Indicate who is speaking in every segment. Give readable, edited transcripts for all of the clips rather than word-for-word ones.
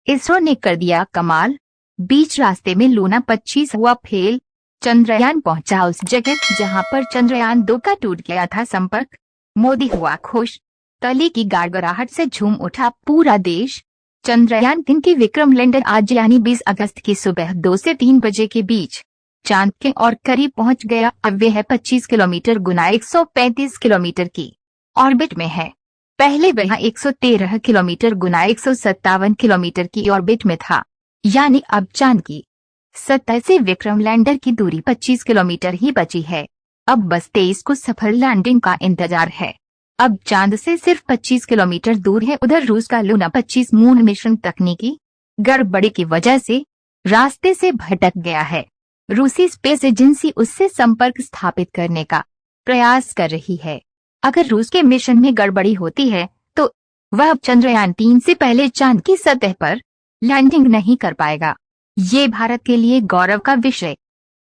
Speaker 1: इसरो ने कर दिया कमाल, बीच रास्ते में लूना 25 हुआ फेल। चंद्रयान पहुंचा उस जगह जहां पर चंद्रयान 2 का टूट गया था संपर्क। मोदी हुआ खुश, तले की गड़गड़ाहट से झूम उठा पूरा देश। चंद्रयान 3 की विक्रम लैंडर आज यानी 20 अगस्त की सुबह 2 से 3 बजे के बीच चांद के और करीब पहुंच गया। अब वह 25 किलोमीटर गुना 135 किलोमीटर की ऑर्बिट में है। पहले वह 113 किलोमीटर गुना 157 किलोमीटर की ऑर्बिट में था, यानी अब चांद की सतह से विक्रम लैंडर की दूरी 25 किलोमीटर ही बची है। अब बस 23 को सफल लैंडिंग का इंतजार है। अब चांद से सिर्फ 25 किलोमीटर दूर है। उधर रूस का लूना 25 मून मिशन तकनीकी गड़बड़ी की वजह से रास्ते से भटक गया है। रूसी स्पेस एजेंसी उससे संपर्क स्थापित करने का प्रयास कर रही है। अगर रूस के मिशन में गड़बड़ी होती है तो वह चंद्रयान 3 से पहले चांद की सतह पर लैंडिंग नहीं कर पाएगा। ये भारत के लिए गौरव का विषय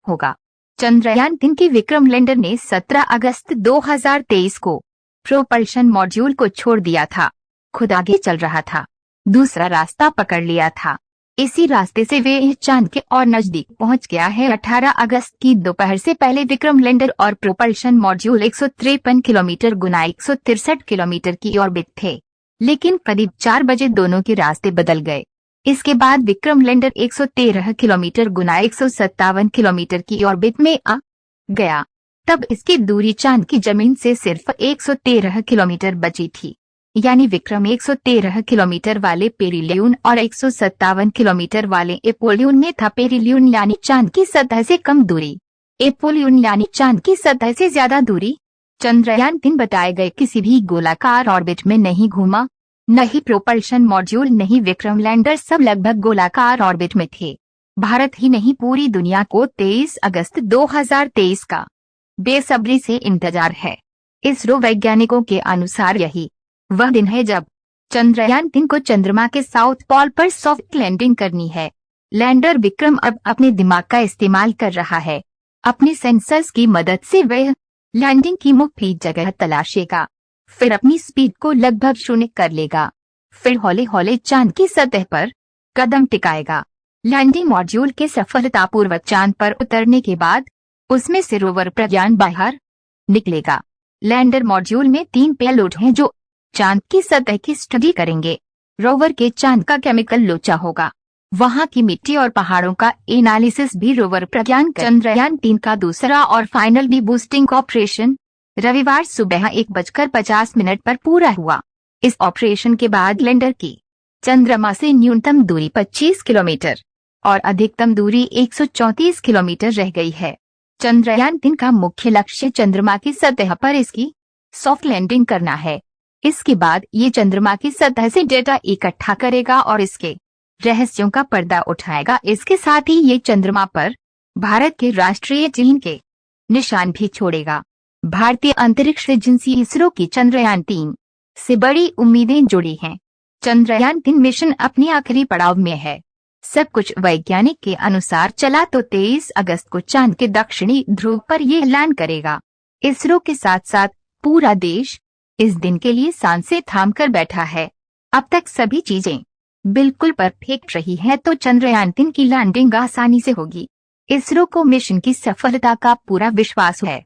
Speaker 1: होगा। चंद्रयान 3 की विक्रम लैंडर ने 17 अगस्त 2023 को प्रोपल्शन मॉड्यूल को छोड़ दिया था। खुद आगे चल रहा था, दूसरा रास्ता पकड़ लिया था। इसी रास्ते से वे चांद के और नजदीक पहुंच गया है। 18 अगस्त की दोपहर से पहले विक्रम लैंडर और प्रोपल्शन मॉड्यूल 153 किलोमीटर गुना 163 किलोमीटर की ऑर्बिट थे, लेकिन करीब 4 बजे दोनों के रास्ते बदल गए। इसके बाद विक्रम लैंडर 113 किलोमीटर गुना 157 किलोमीटर की ऑर्बिट में आ गया। तब इसकी दूरी चांद की जमीन से सिर्फ 113 किलोमीटर बची थी, यानी विक्रम 113 किलोमीटर वाले पेरिलियन और 157 किलोमीटर वाले एपोलियन में था। पेरिलियन यानी चांद की सतह से कम दूरी, एपोलियन यानी चांद की सतह से ज्यादा दूरी। चंद्रयान 3 बताए गए किसी भी गोलाकार ऑर्बिट में नहीं घूमा, न ही प्रोपल्शन मॉड्यूल, नहीं विक्रम लैंडर, सब लगभग गोलाकार ऑर्बिट में थे। भारत ही नहीं, पूरी दुनिया को 23 अगस्त 2023 का बेसब्री से इंतजार है। इसरो वैज्ञानिकों के अनुसार यही वह दिन है जब चंद्रयान 3 को चंद्रमा के साउथ पोल पर सॉफ्ट लैंडिंग करनी है। लैंडर विक्रम अब अपने दिमाग का इस्तेमाल कर रहा है। अपने सेंसर्स की मदद से वह लैंडिंग की मुफ्त जगह तलाशेगा, फिर अपनी स्पीड को लगभग शून्य कर लेगा, फिर हौले हौले चांद की सतह पर कदम टिकाएगा। लैंडिंग मॉड्यूल के सफलतापूर्वक चांद पर उतरने के बाद उसमें से रोवर प्रज्ञान बाहर निकलेगा। लैंडर मॉड्यूल में 3 पेलोड हैं जो चांद की सतह की स्टडी करेंगे। रोवर के चांद का केमिकल लोचा होगा, वहां की मिट्टी और पहाड़ों का एनालिसिस भी रोवर प्रज्ञान। चंद्रयान 3 का दूसरा और फाइनल डी बूस्टिंग ऑपरेशन रविवार सुबह 1:50 पर पूरा हुआ। इस ऑपरेशन के बाद लैंडर की चंद्रमा से न्यूनतम दूरी 25 किलोमीटर और अधिकतम दूरी 134 किलोमीटर रह गई है। चंद्रयान 3 का मुख्य लक्ष्य चंद्रमा की सतह पर इसकी सॉफ्ट लैंडिंग करना है। इसके बाद ये चंद्रमा की सतह से डेटा इकट्ठा करेगा और इसके रहस्यों का पर्दा उठाएगा। इसके साथ ही ये चंद्रमा पर भारत के राष्ट्रीय चिन्ह के निशान भी छोड़ेगा। भारतीय अंतरिक्ष एजेंसी इसरो की चंद्रयान 3 से बड़ी उम्मीदें जुड़ी हैं। चंद्रयान 3 मिशन अपने आखिरी पड़ाव में है। सब कुछ वैज्ञानिक के अनुसार चला तो 23 अगस्त को चांद के दक्षिणी ध्रुव पर यह लैंड करेगा। इसरो के साथ साथ पूरा देश इस दिन के लिए सांसें थाम कर बैठा है। अब तक सभी चीजें बिल्कुल परफेक्ट रही है तो चंद्रयान 3 की लैंडिंग आसानी से होगी। इसरो को मिशन की सफलता का पूरा विश्वास है।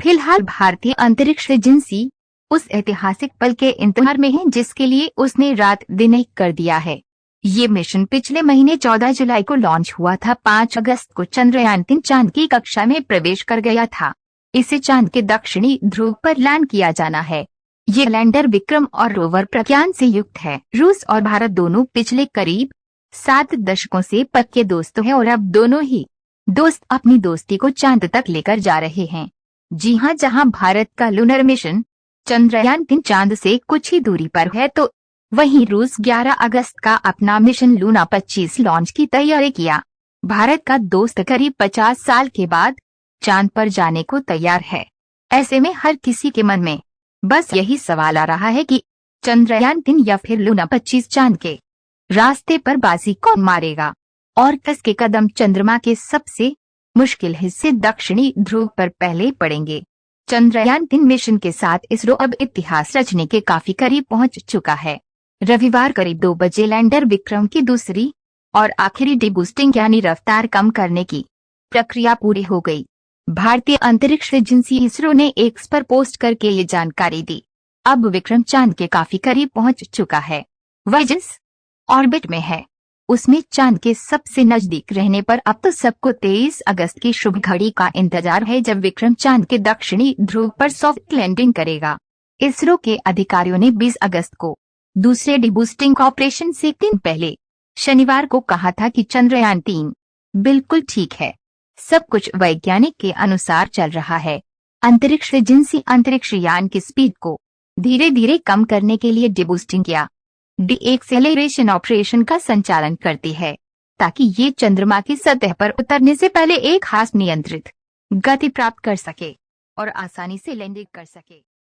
Speaker 1: फिलहाल भारतीय अंतरिक्ष एजेंसी उस ऐतिहासिक पल के इंतजार में है जिसके लिए उसने रात दिन एक कर दिया है। ये मिशन पिछले महीने 14 जुलाई को लॉन्च हुआ था। 5 अगस्त को चंद्रयान 3 चांद की कक्षा में प्रवेश कर गया था। इसे चांद के दक्षिणी ध्रुव पर लैंड किया जाना है। ये लैंडर विक्रम और रोवर प्रज्ञान से युक्त है। रूस और भारत दोनों पिछले करीब 7 दशकों से पक्के दोस्त हैं और अब दोनों ही दोस्त अपनी दोस्ती को चांद तक लेकर जा रहे हैं। जी हां, जहां भारत का लूनर मिशन चंद्रयान 3 चांद से कुछ ही दूरी पर है तो वहीं रूस 11 अगस्त का अपना मिशन लूना 25 लॉन्च की तैयारी किया। भारत का दोस्त करीब 50 साल के बाद चांद पर जाने को तैयार है। ऐसे में हर किसी के मन में बस यही सवाल आ रहा है कि चंद्रयान 3 या फिर लूना 25 चांद के रास्ते पर बाजी कौन मारेगा और किसके कदम चंद्रमा के सबसे मुश्किल हिस्से दक्षिणी ध्रुव पर पहले पड़ेंगे। चंद्रयान 3 मिशन के साथ इसरो अब इतिहास रचने के काफी करीब पहुंच चुका है। रविवार करीब 2 बजे लैंडर विक्रम की दूसरी और आखिरी डिबूस्टिंग यानी रफ्तार कम करने की प्रक्रिया पूरी हो गई। भारतीय अंतरिक्ष एजेंसी इसरो ने एक्स पर पोस्ट करके ये जानकारी दी। अब विक्रम चांद के काफी करीब पहुंच चुका है। वह जिस ऑर्बिट में है उसमें चांद के सबसे नजदीक रहने पर अब तो सबको 23 अगस्त की शुभ घड़ी का इंतजार है, जब विक्रम चांद के दक्षिणी ध्रुव पर सॉफ्ट लैंडिंग करेगा। इसरो के अधिकारियों ने 20 अगस्त को दूसरे डिबूस्टिंग ऑपरेशन से 1 दिन पहले शनिवार को कहा था कि चंद्रयान-3 बिल्कुल ठीक है, सब कुछ वैज्ञानिक के अनुसार चल रहा है। अंतरिक्ष एजेंसी अंतरिक्ष यान की स्पीड को धीरे धीरे कम करने के लिए डिबूस्टिंग या डी-एक्सेलरेशन ऑपरेशन का संचालन करती है, ताकि ये चंद्रमा की सतह पर उतरने से पहले एक खास नियंत्रित गति प्राप्त कर सके और आसानी से लैंडिंग कर सके।